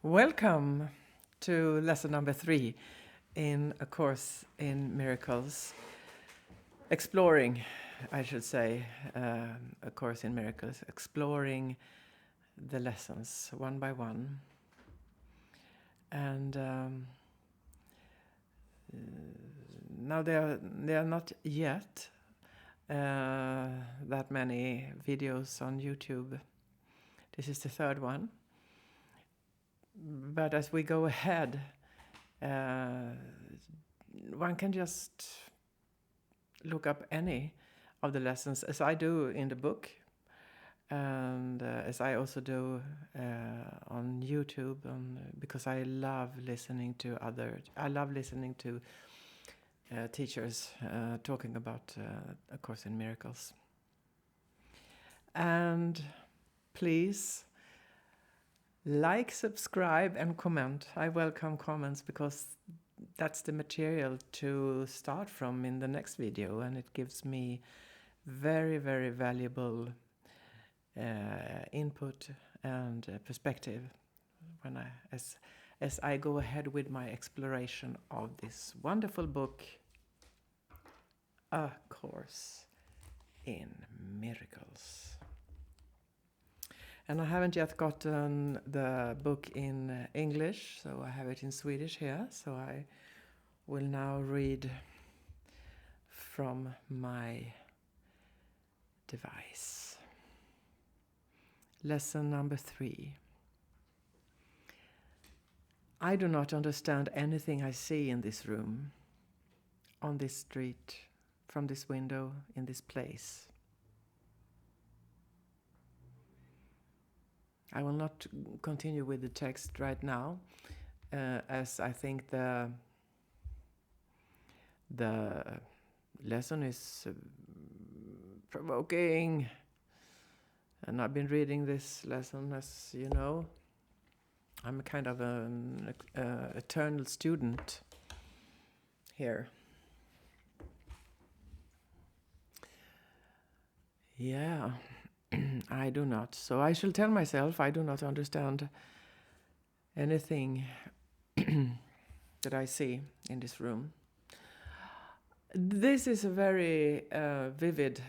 Welcome to lesson number 3 in A Course in Miracles. Exploring, I should say, A Course in Miracles, exploring the lessons one by one. And now there are not yet that many videos on YouTube. This is the third one. But as we go ahead, one can just look up any of the lessons, as I do in the book, and as I also do on YouTube, because I love listening to teachers talking about A Course in Miracles. And please like, subscribe, and comment. I welcome comments because that's the material to start from in the next video, and it gives me very, very valuable input and perspective when as I go ahead with my exploration of this wonderful book, A Course in Miracles. And I haven't yet gotten the book in English, so I have it in Swedish here. So I will now read from my device. Lesson number 3. I do not understand anything I see in this room, on this street, from this window, in this place. I will not continue with the text right now, as I think the lesson is provoking, and I've been reading this lesson, as you know. I'm a kind of an eternal student here. Yeah. I do not. So I shall tell myself I do not understand anything that I see in this room. This is a very vivid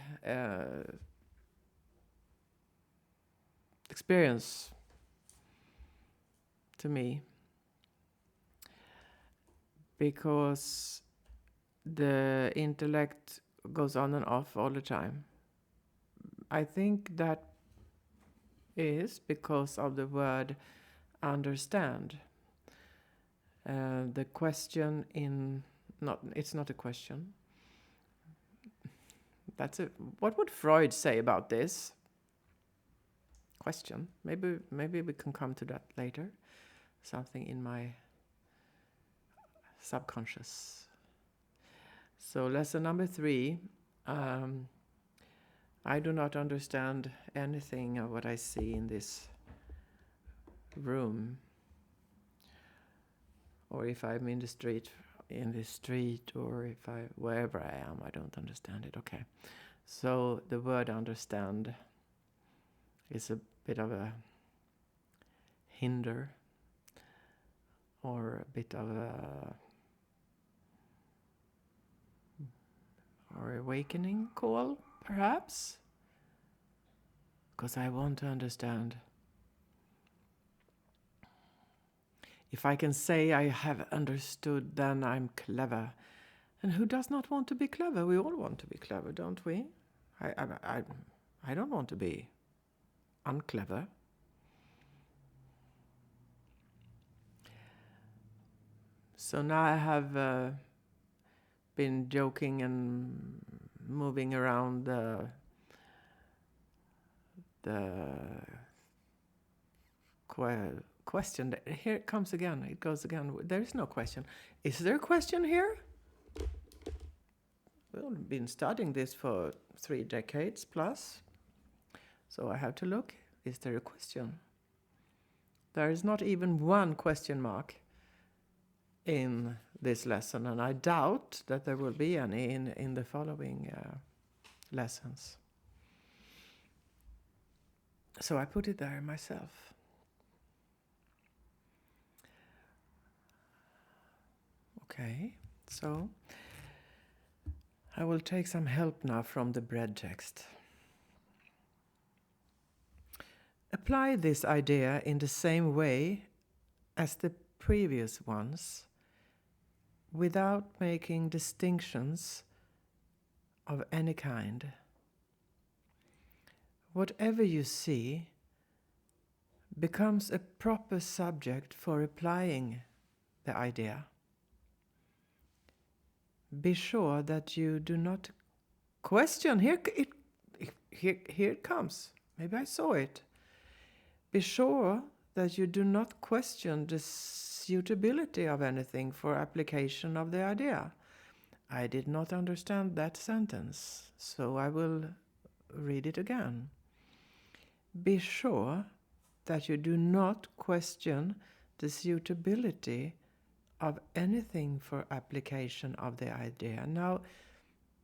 experience to me, because the intellect goes on and off all the time. I think that is because of the word understand. The question it's not a question. What would Freud say about this? Question. Maybe we can come to that later. Something in my subconscious. So lesson number 3. I do not understand anything of what I see in this room, or if I'm in this street, or wherever I am, I don't understand it. Okay, so the word understand is a bit of a hinder, or a bit of or awakening call, perhaps, because I want to understand. If I can say I have understood, then I'm clever. And who does not want to be clever? We all want to be clever, don't we? I don't want to be unclever. So now I have been joking and moving around the question. Here it comes again. It goes again. There is no question. Is there a question here? We've been studying this for 3 decades plus. So I have to look. Is there a question? There is not even one question mark in this lesson, and I doubt that there will be any in the following lessons. So I put it there myself. Okay, so I will take some help now from the bread text. Apply this idea in the same way as the previous ones, without making distinctions of any kind. Whatever you see becomes a proper subject for applying the idea. Be sure that you do not question. Here it comes. Maybe I saw it. Be sure that you do not question the suitability of anything for application of the idea. I did not understand that sentence, so I will read it again. Be sure that you do not question the suitability of anything for application of the idea. Now,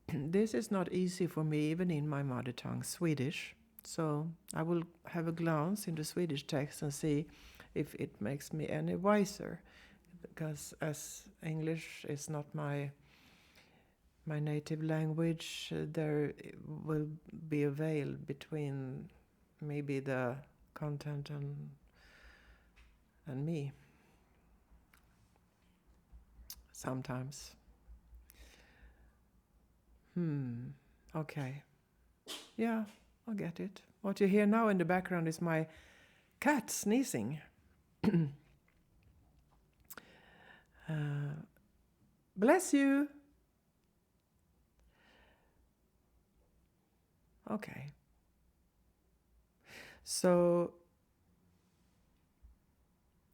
this is not easy for me, even in my mother tongue, Swedish. So I will have a glance in the Swedish text and see if it makes me any wiser. Because as English is not my native language, there will be a veil between maybe the content and me. Sometimes. Okay. Yeah, I get it. What you hear now in the background is my cat sneezing. Bless you. Okay. So,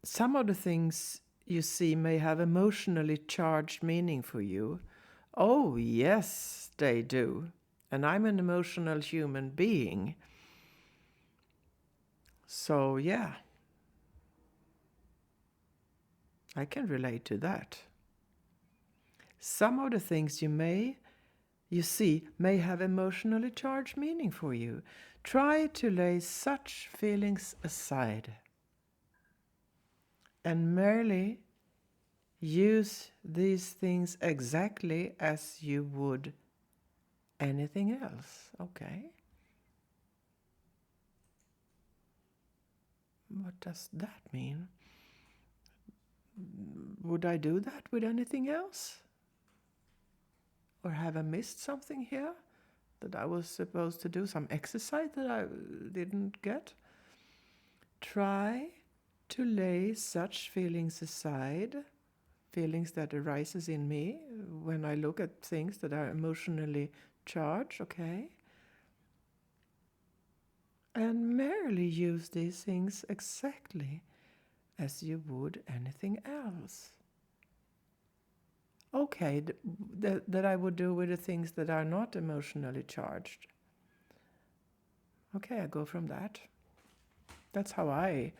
some of the things you see may have emotionally charged meaning for you. Oh, yes, they do. And I'm an emotional human being. So, yeah, I can relate to that. Some of the things you see may have emotionally charged meaning for you. Try to lay such feelings aside and merely use these things exactly as you would anything else. Okay. What does that mean? Would I do that with anything else? Or have I missed something here that I was supposed to do? Some exercise that I didn't get? Try to lay such feelings aside, feelings that arises in me when I look at things that are emotionally charged, okay? And merely use these things exactly as you would anything else. Okay, that I would do with the things that are not emotionally charged. Okay, I go from that. That's how I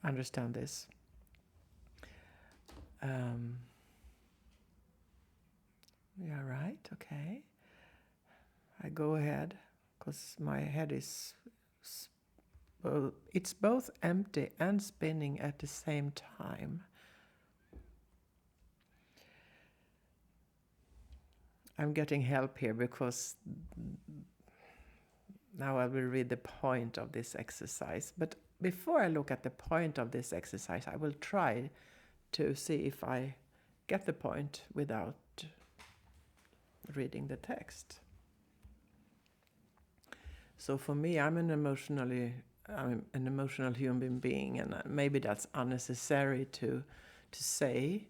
understand this. Yeah, right, okay. I go ahead, because my head is, it's both empty and spinning at the same time. I'm getting help here because now I will read the point of this exercise. But before I look at the point of this exercise, I will try to see if I get the point without reading the text. So for me, I'm an emotional human being, and maybe that's unnecessary to say,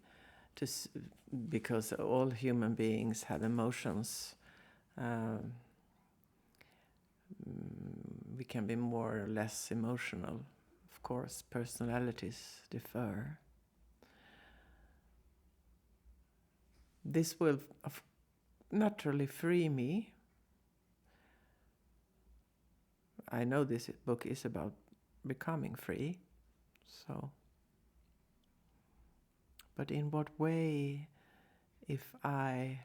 because all human beings have emotions. We can be more or less emotional. Of course, personalities differ. This will naturally free me. I know this book is about becoming free, so. But in what way, if I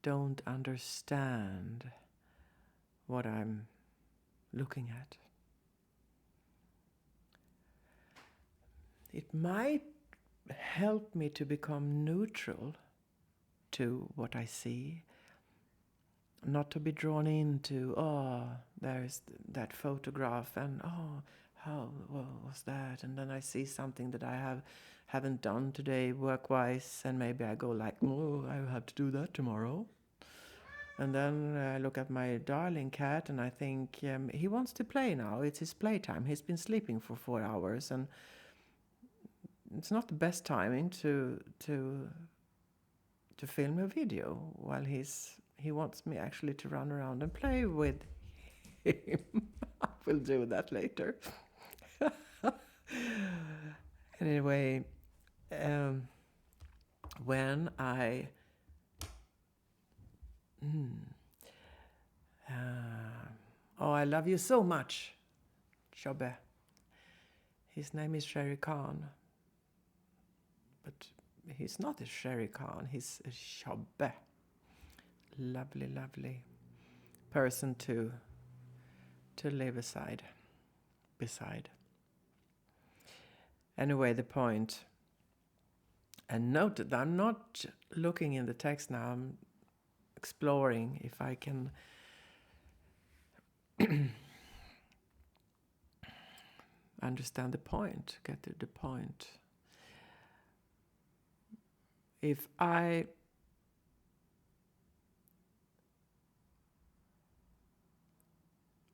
don't understand what I'm looking at? It might help me to become neutral to what I see, not to be drawn into, there's that photograph, and how was that? And then I see something that I haven't done today work-wise, and maybe I go like, I have to do that tomorrow. And then I look at my darling cat, and I think he wants to play now. It's his playtime. He's been sleeping for 4 hours, and it's not the best timing to film a video while he wants me actually to run around and play with him. I will do that later. Anyway, when I I love you so much, Shobe. His name is Sherry Khan, but he's not a Sherry Khan, he's a Shobe. Lovely, lovely person to live beside. Anyway, the point, and note that I'm not looking in the text now, I'm exploring if I can understand the point, get to the point. If I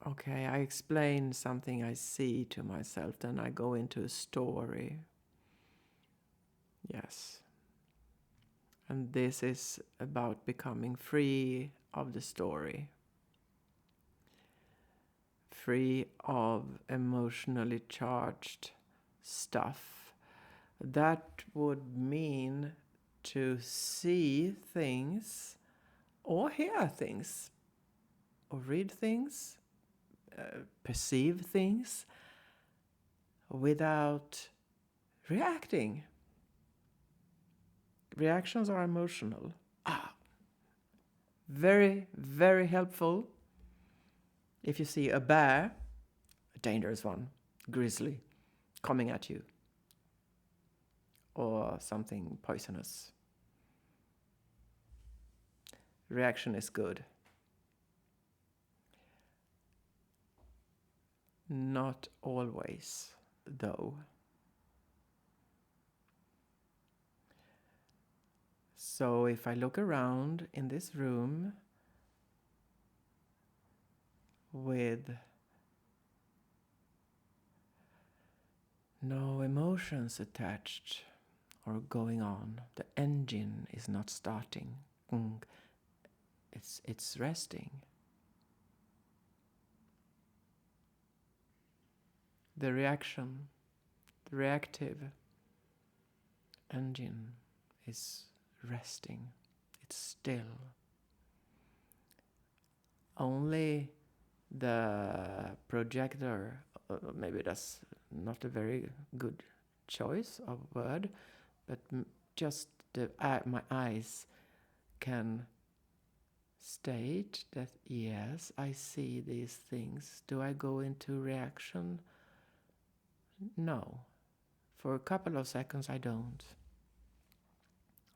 explain something I see to myself, then I go into a story. Yes. And this is about becoming free of the story. Free of emotionally charged stuff. That would mean to see things, or hear things, or read things, perceive things without reacting. Reactions are emotional. Very, very helpful if you see a bear, a dangerous one, grizzly, coming at you, or something poisonous. Reaction is good. Not always, though. So if I look around in this room with no emotions attached or going on, the engine is not starting. It's resting. The reactive engine is resting. It's still. Only the projector, maybe that's not a very good choice of word, but just my eyes can state that, yes, I see these things. Do I go into reaction? No. For a couple of seconds I don't.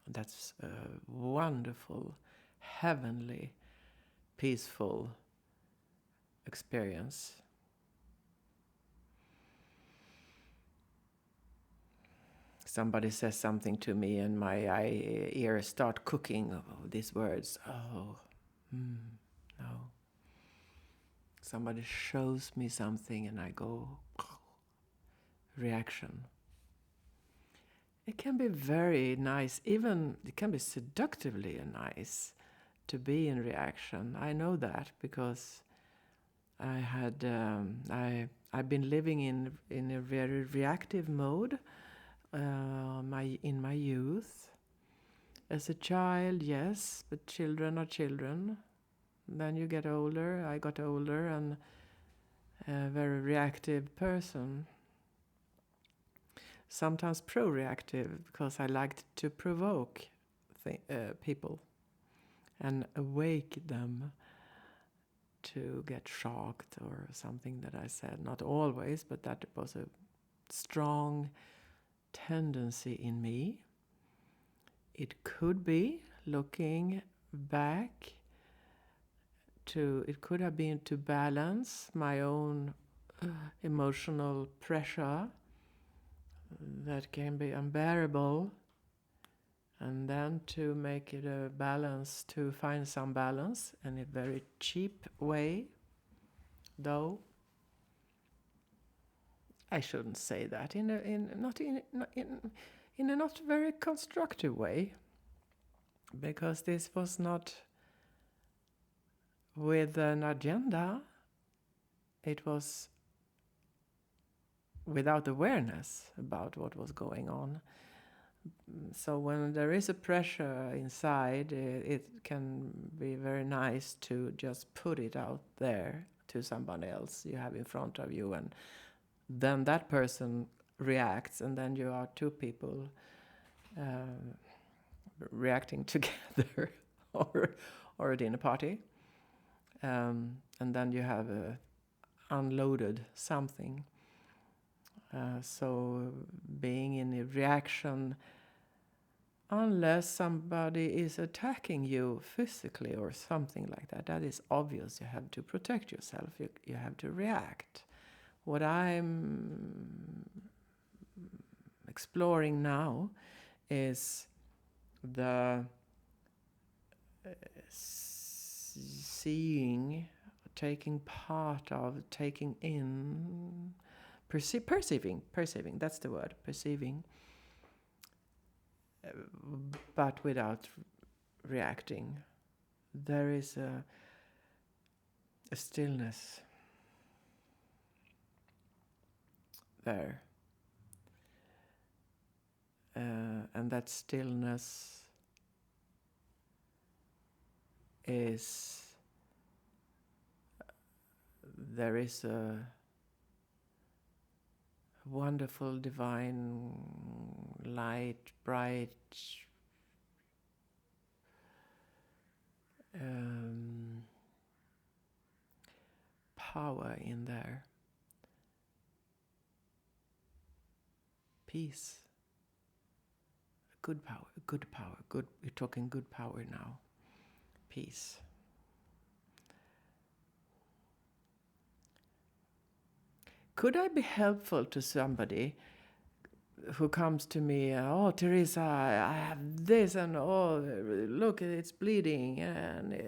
That's a wonderful, heavenly, peaceful experience. Somebody says something to me and my ears start cooking these words. No. Somebody shows me something and I go, reaction. It can be very nice, even it can be seductively nice to be in reaction. I know that because I've been living in a very reactive mode in my youth. As a child, yes, but children are children. Then you get older. I got older and a very reactive person. Sometimes pro-reactive, because I liked to provoke people and awake them to get shocked or something that I said. Not always, but that was a strong tendency in me. It could be looking back to, it could have been to balance my own emotional pressure that can be unbearable, and then to make it a balance, to find some balance in a very cheap way, though I shouldn't say that in a not very constructive way, because this was not with an agenda. It was without awareness about what was going on. So when there is a pressure inside, it can be very nice to just put it out there to somebody else you have in front of you, and then that person reacts, and then you are two people reacting together or a dinner party, and then you have unloaded something. So being in a reaction, unless somebody is attacking you physically or something like that, that is obvious. You have to protect yourself. You have to react. What I'm exploring now is the seeing, taking part of, taking in, perceiving, that's the word, perceiving, but without reacting. There is a stillness there. And that stillness is, there is a wonderful divine light, bright power in there. Peace. Good power, we're talking good power now. Peace. Could I be helpful to somebody who comes to me, oh, Teresa, I have this, and oh, look, it's bleeding, and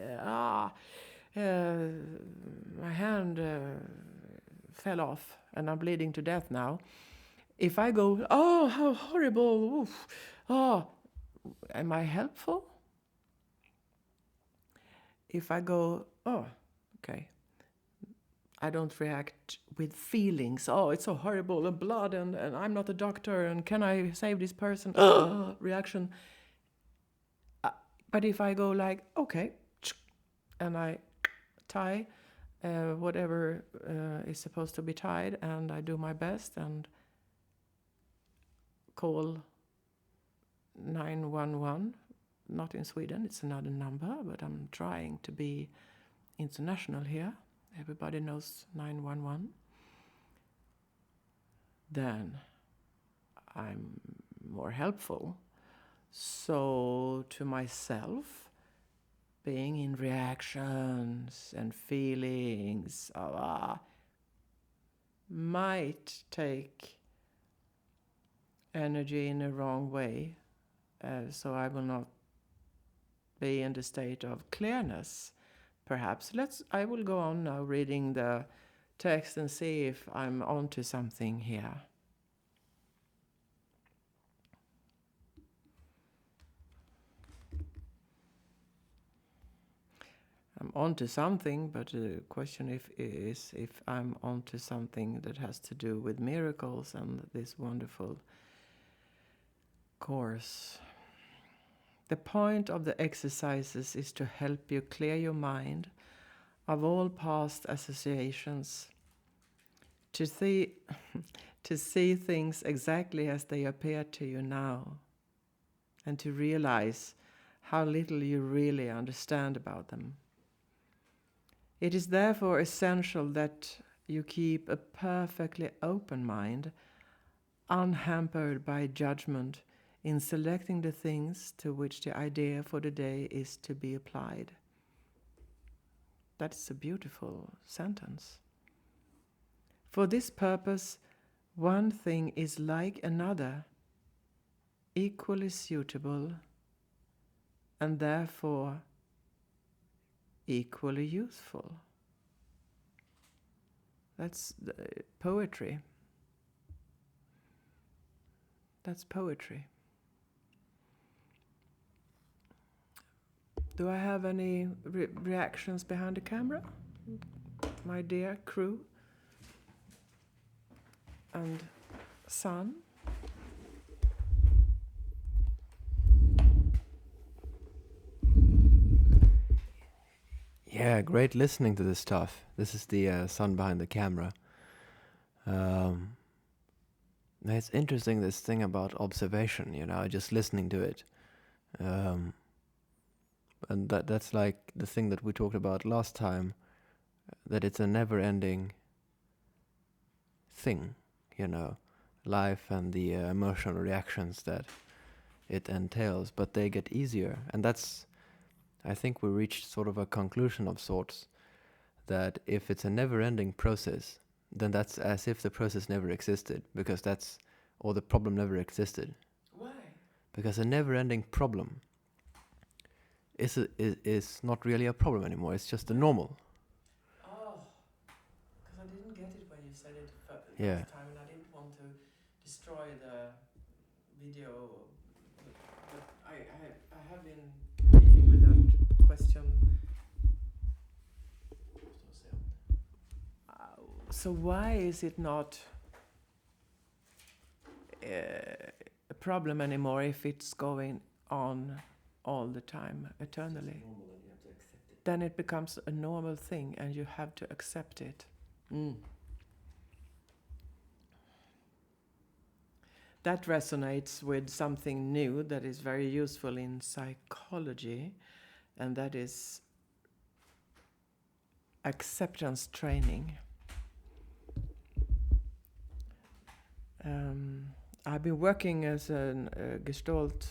my hand fell off, and I'm bleeding to death now. If I go, oh, how horrible, oof, oh, am I helpful? If I go, oh, okay, I don't react with feelings, oh, it's so horrible, and blood, and I'm not a doctor, and can I save this person? Reaction. But if I go like, okay, and I tie whatever is supposed to be tied, and I do my best, and call 911, not in Sweden, it's another number, but I'm trying to be international here. Everybody knows 911. Then I'm more helpful. So to myself, being in reactions and feelings might take energy in a wrong way, so I will not be in the state of clearness. Perhaps I will go on now reading the text and see if I'm onto something here. I'm onto something, but the question is if I'm onto something that has to do with miracles and this wonderful course. The point of the exercises is to help you clear your mind of all past associations, to see things exactly as they appear to you now, and to realize how little you really understand about them. It is therefore essential that you keep a perfectly open mind unhampered by judgment in selecting the things to which the idea for the day is to be applied. That's a beautiful sentence. For this purpose, one thing is like another, equally suitable, and therefore equally useful. That's poetry. That's poetry. Do I have any reactions behind the camera? My dear crew and son? Yeah, great listening to this stuff. This is the son behind the camera. It's interesting, this thing about observation, just listening to it. And that's like the thing that we talked about last time, that it's a never-ending thing, life and the emotional reactions that it entails, but they get easier. And I think we reached sort of a conclusion of sorts, that if it's a never-ending process, then that's as if the process never existed, because or the problem never existed. Why? Because a never-ending problem is not really a problem anymore. It's just a normal. Oh, because I didn't get it when you said it last time, and I didn't want to destroy the video. But I have been dealing with that question. So why is it not a problem anymore if it's going on all the time, eternally? Then it becomes a normal thing and you have to accept it. That resonates with something new that is very useful in psychology, and that is acceptance training. I've been working as a Gestalt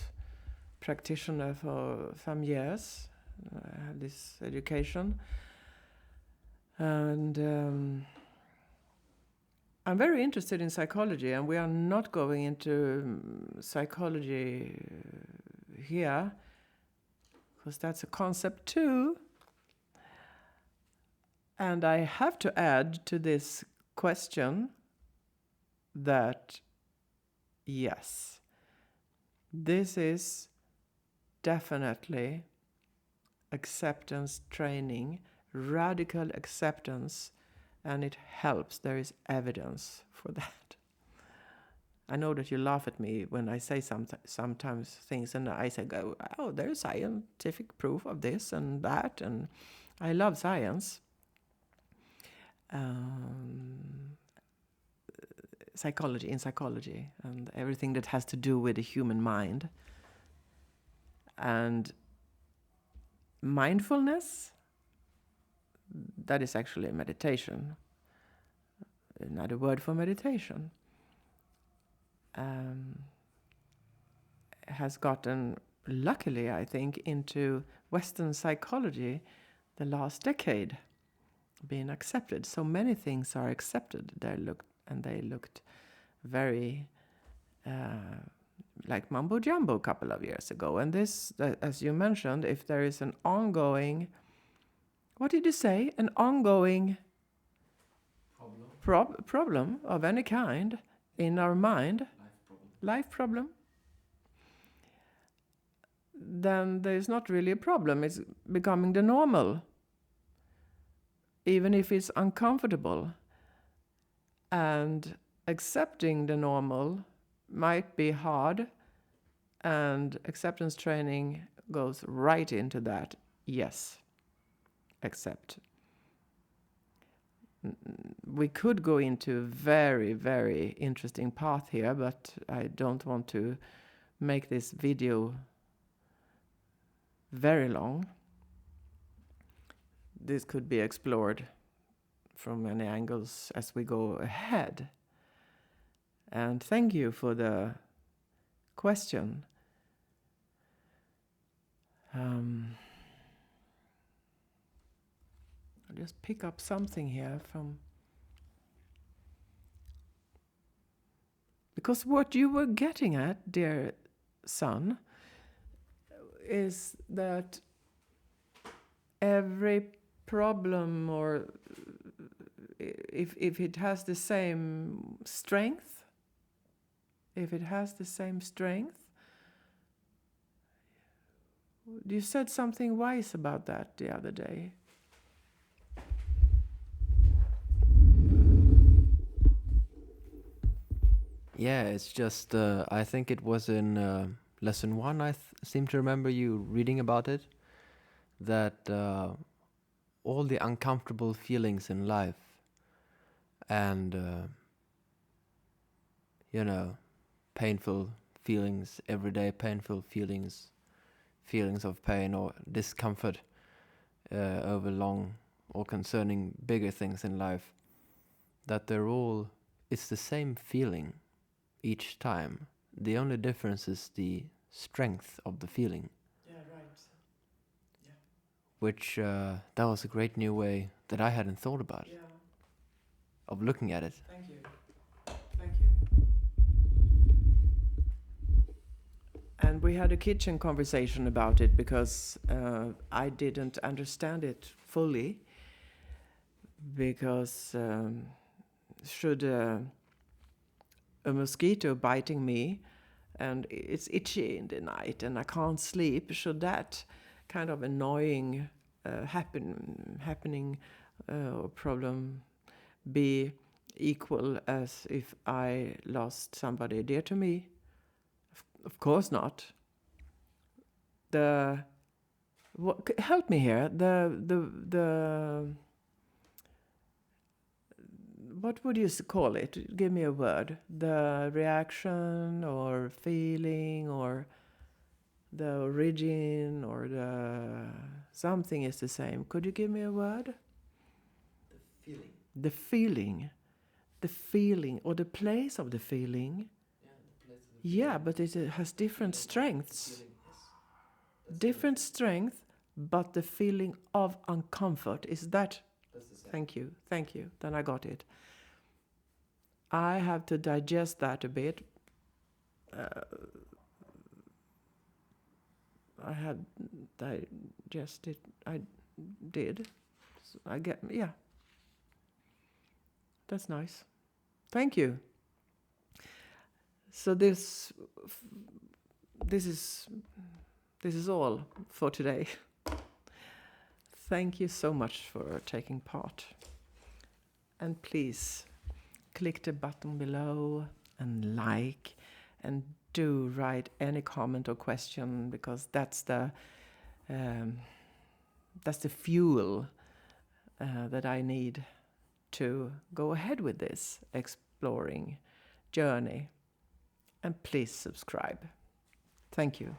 practitioner for some years. I have this education, and I'm very interested in psychology, and we are not going into psychology here, because that's a concept too. And I have to add to this question that yes, this is definitely acceptance training, radical acceptance, and it helps. There is evidence for that. I know that you laugh at me when I say sometimes things, and I say, oh, there's scientific proof of this and that, and I love science. Psychology, and everything that has to do with the human mind. And mindfulness, that is actually meditation. Another word for meditation. Has gotten, luckily, I think, into Western psychology the last decade, being accepted. So many things are accepted. They looked very like mumbo jumbo a couple of years ago. And this, as you mentioned, if there is an ongoing, what did you say? An ongoing problem of any kind in our mind, life problem, then there's not really a problem. It's becoming the normal, even if it's uncomfortable. And accepting the normal might be hard, and acceptance training goes right into that. Yes, accept. We could go into a very, very interesting path here, but I don't want to make this video very long. This could be explored from many angles as we go ahead. And thank you for the question. I'll just pick up something here from... Because what you were getting at, dear son, is that every problem, or if it has the same strength, you said something wise about that the other day. Yeah, it's just, I think it was in lesson 1, I seem to remember you reading about it, that all the uncomfortable feelings in life and, painful feelings, everyday painful feelings of pain or discomfort over long or concerning bigger things in life, that it's the same feeling each time. The only difference is the strength of the feeling. Yeah, right. Yeah. Which, that was a great new way that I hadn't thought about, of looking at it. Thank you. Thank you. And we had a kitchen conversation about it because I didn't understand it fully. Because should a mosquito biting me and it's itchy in the night and I can't sleep, should that kind of annoying happening or problem be equal as if I lost somebody dear to me? Of course not. Help me here. What would you call it? Give me a word. The reaction or feeling or the origin or the something is the same. Could you give me a word? The feeling. The feeling or the place of the feeling. Yeah, but it has different strengths. Different strength, but the feeling of uncomfort. Is that? Thank you. Then I got it. I have to digest that a bit. I had digested. I did. So yeah. That's nice. Thank you. So this is all for today. Thank you so much for taking part. And please click the button below and like, and do write any comment or question, because that's the fuel that I need to go ahead with this exploring journey. And please subscribe. Thank you.